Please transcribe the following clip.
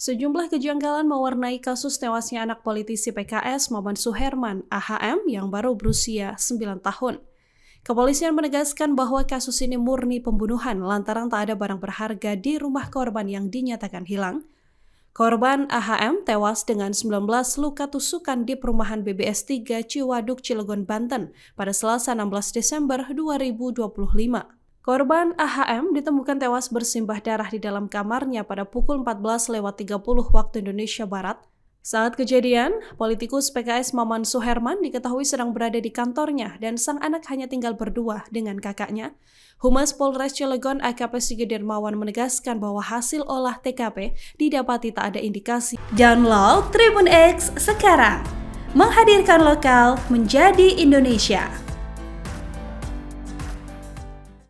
Sejumlah kejanggalan mewarnai kasus tewasnya anak politisi PKS Maman Suherman, AHM, yang baru berusia 9 tahun. Kepolisian menegaskan bahwa kasus ini murni pembunuhan lantaran tak ada barang berharga di rumah korban yang dinyatakan hilang. Korban AHM tewas dengan 19 luka tusukan di perumahan BBS 3 Ciwaduk, Cilegon, Banten pada Selasa 16 Desember 2025. Korban AHM ditemukan tewas bersimbah darah di dalam kamarnya pada pukul 14.30 waktu Indonesia Barat. Saat kejadian, politikus PKS Maman Suherman diketahui sedang berada di kantornya dan sang anak hanya tinggal berdua dengan kakaknya. Humas Polres Cilegon AKP Sigit Dermawan menegaskan bahwa hasil olah TKP didapati tak ada indikasi. Download Tribun X sekarang, menghadirkan lokal menjadi Indonesia.